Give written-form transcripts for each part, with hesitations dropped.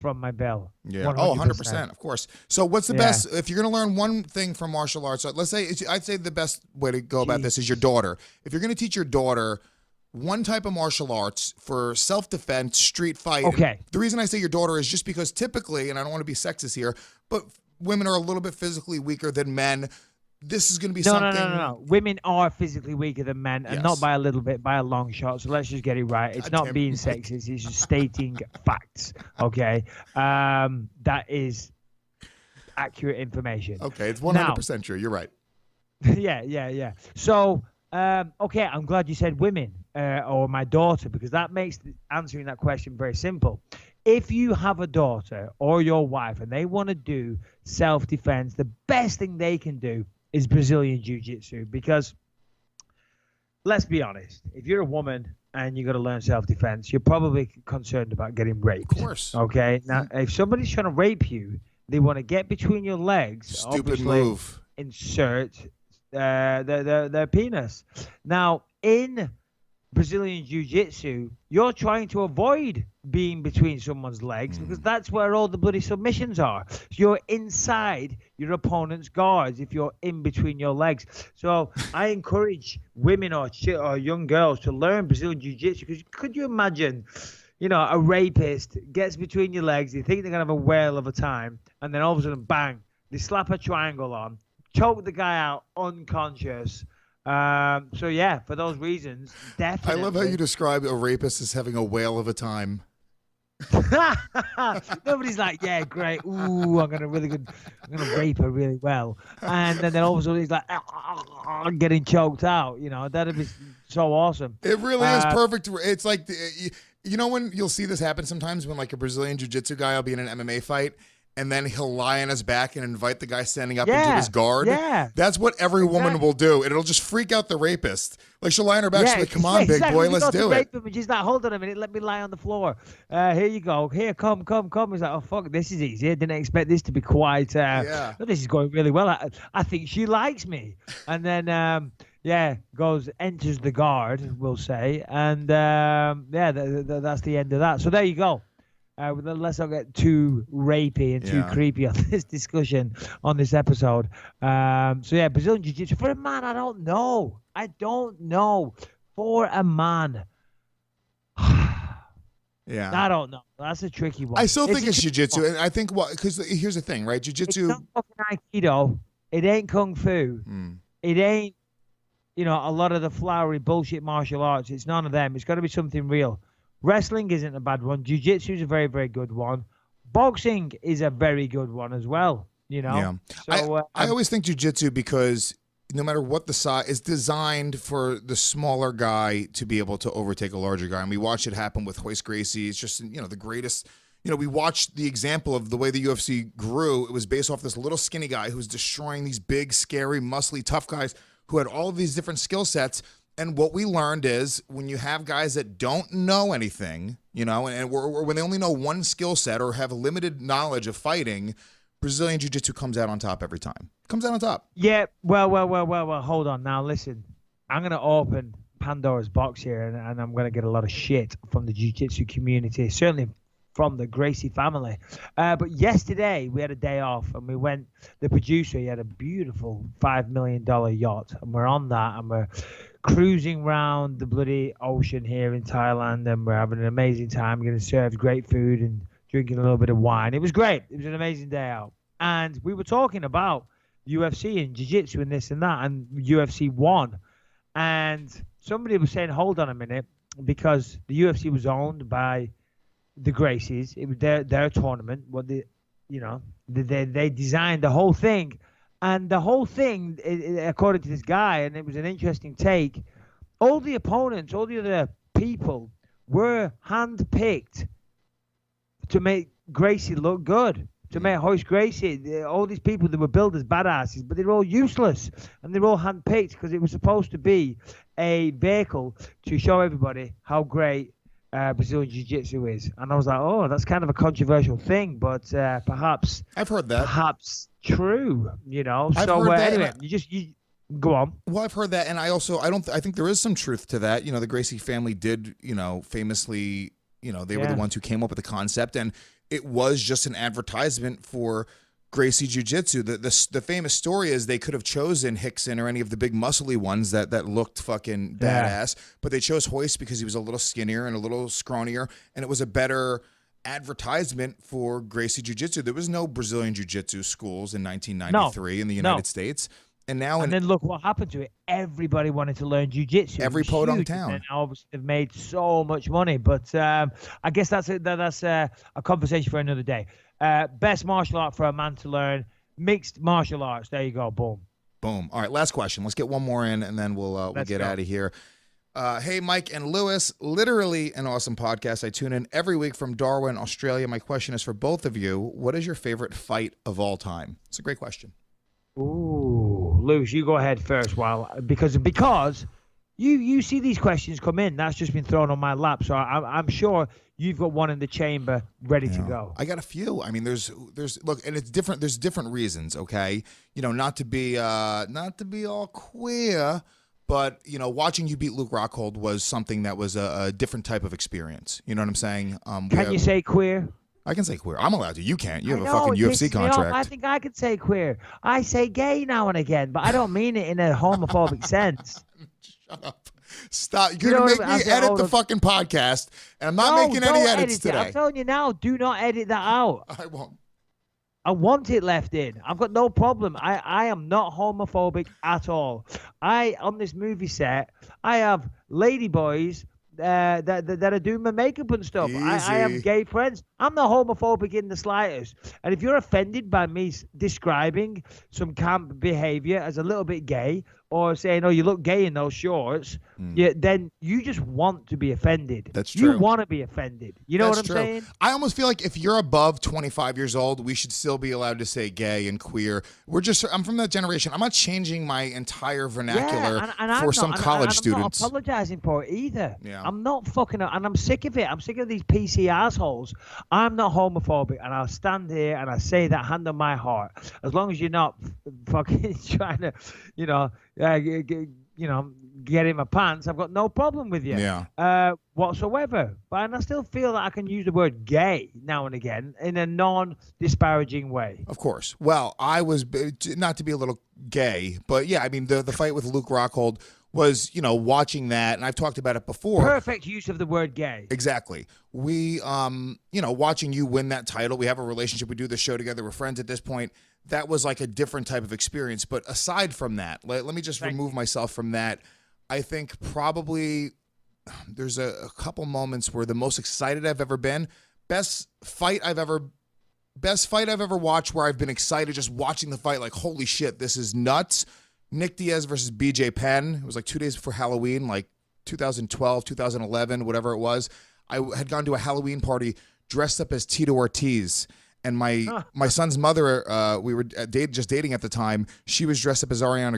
from my bell. Yeah. Oh, 100%, of course. So what's the best, if you're going to learn one thing from martial arts, let's say, I'd say the best way to go about this is your daughter. If you're going to teach your daughter one type of martial arts for self-defense, street fight. Okay. The reason I say your daughter is just because typically, and I don't want to be sexist here, but women are a little bit physically weaker than men. This is going to be something. No. Women are physically weaker than men, and not by a little bit, by a long shot. So let's just get it right. It's not being sexist. It's just stating facts. Okay. That is accurate information. Okay. It's 100% true. You're right. Yeah. So, okay, I'm glad you said women or my daughter, because that makes answering that question very simple. If you have a daughter or your wife and they want to do self-defense, the best thing they can do is Brazilian Jiu-Jitsu, because let's be honest, if you're a woman and you got to learn self-defense, you're probably concerned about getting raped. Of course. Okay. Now, if somebody's trying to rape you, they want to get between your legs. Stupid move. Insert their penis. Now, in Brazilian Jiu-Jitsu, you're trying to avoid being between someone's legs because that's where all the bloody submissions are. So you're inside your opponent's guards if you're in between your legs. So I encourage women or young girls to learn Brazilian Jiu-Jitsu, because could you imagine, a rapist gets between your legs, they think they're going to have a whale of a time, and then all of a sudden, bang, they slap a triangle on, choke the guy out unconscious. So yeah, for those reasons, definitely. I love how you describe a rapist as having a whale of a time. Nobody's like, yeah, great. Ooh, I'm gonna rape her really well, and then all of a sudden he's like getting choked out. That'd be so awesome. It really is perfect. It's like when you'll see this happen sometimes when like a Brazilian jiu-jitsu guy will be in an MMA fight, and then he'll lie on his back and invite the guy standing up into his guard. Yeah. That's what every woman will do. It'll just freak out the rapist. Like, she'll lie on her back. She'll be like, come on, big boy, let's do it. Him and she's like, hold on a minute, let me lie on the floor. Here you go. Here, come. He's like, oh, fuck, this is easy. I didn't expect this to be quite, this is going really well. I think she likes me. And then, enters the guard, we'll say. And, that's the end of that. So there you go. Let's not get too rapey and too creepy on this discussion on this episode. Brazilian Jiu-Jitsu for a man, I don't know. For a man, I don't know. That's a tricky one. I still think it's Jiu-Jitsu, and I think because here's the thing, right? Jiu-Jitsu. It's not fucking Aikido. It ain't Kung Fu. It ain't a lot of the flowery bullshit martial arts. It's none of them. It's got to be something real. Wrestling isn't a bad one. Jiu-Jitsu is a very, very good one. Boxing is a very good one as well, Yeah. So, I always think Jiu-Jitsu, because no matter what the size, is designed for the smaller guy to be able to overtake a larger guy. And we watched it happen with Royce Gracie. It's just, the greatest. We watched the example of the way the UFC grew. It was based off this little skinny guy who was destroying these big, scary, muscly, tough guys who had all of these different skill sets. And what we learned is when you have guys that don't know anything, or when they only know one skill set or have limited knowledge of fighting, Brazilian Jiu-Jitsu comes out on top every time. Comes out on top. Yeah, well, hold on. Now, listen, I'm going to open Pandora's box here, and I'm going to get a lot of shit from the Jiu-Jitsu community, certainly from the Gracie family. But yesterday, we had a day off, and we went, the producer, he had a beautiful $5 million yacht, and we're on that, and we're cruising around the bloody ocean here in Thailand, and we're having an amazing time, getting served great food and drinking a little bit of wine. It was great. It was an amazing day out. And we were talking about UFC and jiu-jitsu and this and that, and UFC won. And somebody was saying, hold on a minute, because the UFC was owned by the Gracies. It was their tournament. They designed the whole thing. And the whole thing, according to this guy, and it was an interesting take, all the opponents, all the other people were handpicked to make Gracie look good, to make Royce Gracie. All these people that were billed as badasses, but they're all useless, and they're all handpicked because it was supposed to be a vehicle to show everybody how great Brazilian Jiu-Jitsu is. And I was like, oh, that's kind of a controversial thing, but perhaps I've heard that. Perhaps true, I've heard that, anyway, you go on. Well, I've heard that, and I think there is some truth to that. The Gracie family did, famously, they were the ones who came up with the concept, and it was just an advertisement for Gracie Jiu-Jitsu. The famous story is they could have chosen Hickson or any of the big muscly ones that looked fucking badass, but they chose Hoist because he was a little skinnier and a little scrawnier, and it was a better advertisement for Gracie Jiu-Jitsu. There was no Brazilian Jiu-Jitsu schools in 1993 in the United States. And now, and then look what happened to it. Everybody wanted to learn jiu-jitsu. Every podunk town. And obviously they've made so much money. But I guess that's a conversation for another day. Best martial art for a man to learn. Mixed martial arts. There you go. Boom. Boom. All right, last question. Let's get one more in, and then we'll get out of here. Hey, Mike and Lewis, literally an awesome podcast. I tune in every week from Darwin, Australia. My question is for both of you. What is your favorite fight of all time? It's a great question. Ooh, Lewis, you go ahead first, because you see these questions come in. That's just been thrown on my lap, so I'm sure you've got one in the chamber ready to go. I got a few. I mean, there's look, and it's different. There's different reasons. Okay, not to be all queer, but watching you beat Luke Rockhold was something that was a different type of experience. You know what I'm saying? Can you say queer? I can say queer. I'm allowed to. You can't. You have a fucking UFC contract. I think I could say queer. I say gay now and again, but I don't mean it in a homophobic sense. Shut up. Stop. You're going to make me edit the fucking podcast, and I'm not making any edits today. I'm telling you now, do not edit that out. I won't. I want it left in. I've got no problem. I am not homophobic at all. On this movie set, I have ladyboys that are doing my makeup and stuff. I have gay friends. I'm not homophobic in the slightest. And if you're offended by me describing some camp behavior as a little bit gay, or saying, "Oh, you look gay in those shorts," then you just want to be offended. That's true. You want to be offended. You know what I'm saying? I almost feel like if you're above 25 years old, we should still be allowed to say gay and queer. I'm from that generation. I'm not changing my entire vernacular for some college students. I'm not apologizing for it either. Yeah. I'm not fucking, and I'm sick of it. I'm sick of these PC assholes. I'm not homophobic, and I'll stand here and I say that hand on my heart. As long as you're not fucking trying to, get in my pants, I've got no problem with you whatsoever. But I still feel that I can use the word gay now and again in a non-disparaging way. Of course. Well, I was, not to be a little gay, but yeah, I mean, the fight with Luke Rockhold was, watching that, and I've talked about it before. Perfect use of the word gay. Exactly. We, watching you win that title, we have a relationship, we do the show together, we're friends at this point. That was like a different type of experience. But aside from that, let me just remove myself from that. I think probably there's a couple moments where the most excited I've ever been, best fight I've ever watched where I've been excited just watching the fight, like, holy shit, this is nuts. Nick Diaz versus BJ Penn. It was like 2 days before Halloween, like 2012, 2011, whatever it was. I had gone to a Halloween party dressed up as Tito Ortiz. And my son's mother, we were just dating at the time. She was dressed up as Ariane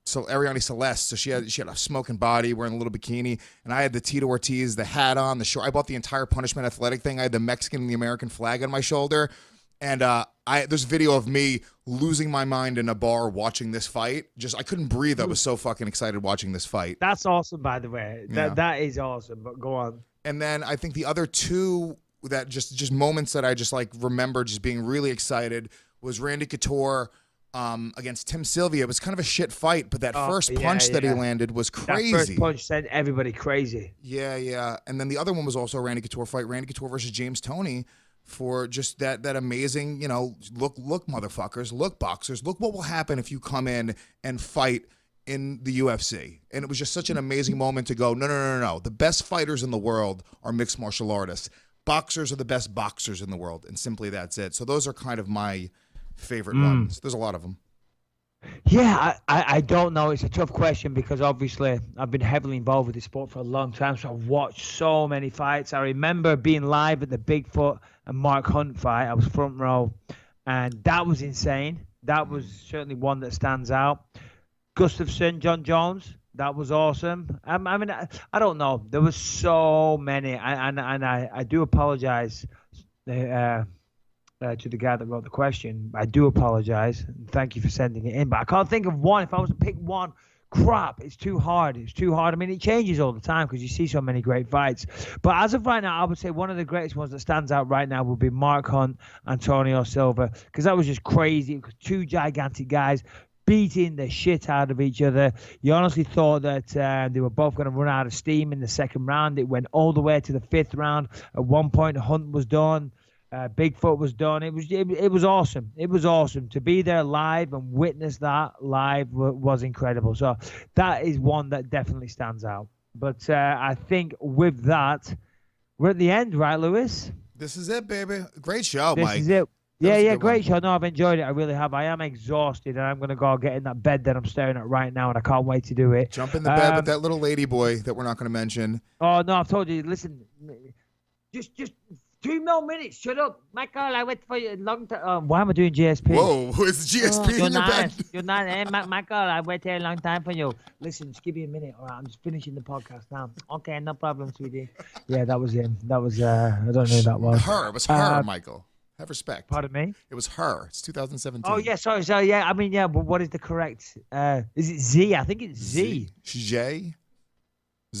Celeste. So she had a smoking body, wearing a little bikini, and I had the Tito Ortiz, the hat on, the short. I bought the entire Punishment Athletic thing. I had the Mexican and the American flag on my shoulder, and there's a video of me losing my mind in a bar watching this fight. I couldn't breathe. I was so fucking excited watching this fight. That's awesome, by the way. That is awesome. But go on. And then I think the other two that just moments that I just like remember just being really excited was Randy Couture against Tim Sylvia. It was kind of a shit fight, but that first punch that he landed was crazy. That first punch sent everybody crazy. Yeah. And then the other one was also a Randy Couture fight, Randy Couture versus James Toney, for just that amazing, look motherfuckers, look boxers, look what will happen if you come in and fight in the UFC. And it was just such an amazing moment to go, no. The best fighters in the world are mixed martial artists. Boxers are the best boxers in the world, and simply that's it. So those are kind of my favorite ones. There's a lot of them. Yeah, I don't know. It's a tough question because obviously I've been heavily involved with this sport for a long time, so I've watched so many fights. I remember being live at the Bigfoot and Mark Hunt fight. I was front row, and that was insane. That was certainly one that stands out. Gustafsson, John Jones. That was awesome. I mean, I don't know. There was so many, and I do apologize to the guy that wrote the question. I do apologize. Thank you for sending it in, but I can't think of one. If I was to pick one crap, it's too hard. It's too hard. I mean, it changes all the time because you see so many great fights. But as of right now, I would say one of the greatest ones that stands out right now would be Mark Hunt, Antonio Silva, because that was just crazy. It was two gigantic guys beating the shit out of each other. You honestly thought that they were both going to run out of steam in the second round. It went all the way to the fifth round. At one point, Hunt was done. Bigfoot was done. It was awesome. It was awesome to be there live and witness that live was incredible. So that is one that definitely stands out. But I think with that, we're at the end, right, Lewis? This is it, baby. Great show, This Mike. is it. Yeah, great show. No, I've enjoyed it. I really have. I am exhausted, and I'm going to go get in that bed that I'm staring at right now, and I can't wait to do it. Jump in the bed with that little lady boy that we're not going to mention. Oh, no, I've told you. Listen, just 2 more minutes. Shut up. Michael, I wait for you a long time. Why am I doing GSP? Whoa, is GSP in your bed? You're not. Hey, Michael, I waited a long time for you. Listen, just give me a minute. All right, I'm just finishing the podcast now. Okay, no problem, sweetie. Yeah, that was him. That was, I don't know who that was. Her. It was her, Michael. Have respect. Pardon me? It was her. It's 2017. Oh, yeah, sorry. So, yeah, I mean, yeah, but what is the correct? Is it Z? I think it's Z. J?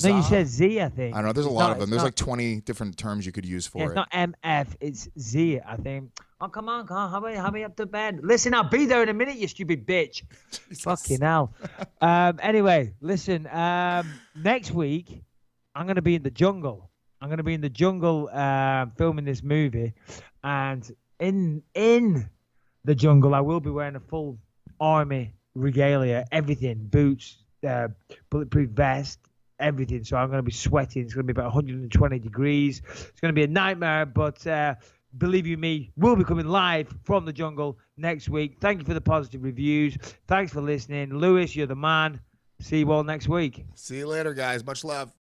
No, you said Z, I think. I don't know. There's a lot of them. There's like 20 different terms you could use for it. It's not MF. It's Z, I think. Oh, come on. Hurry up to bed. Listen, I'll be there in a minute, you stupid bitch. Jesus. Fucking hell. Anyway, listen. Next week, I'm going to be in the jungle. I'm going to be in the jungle filming this movie. And in the jungle, I will be wearing a full army regalia, everything, boots, bulletproof vest, everything. So I'm going to be sweating. It's going to be about 120 degrees. It's going to be a nightmare, but believe you me, we'll be coming live from the jungle next week. Thank you for the positive reviews. Thanks for listening. Lewis, you're the man. See you all next week. See you later, guys. Much love.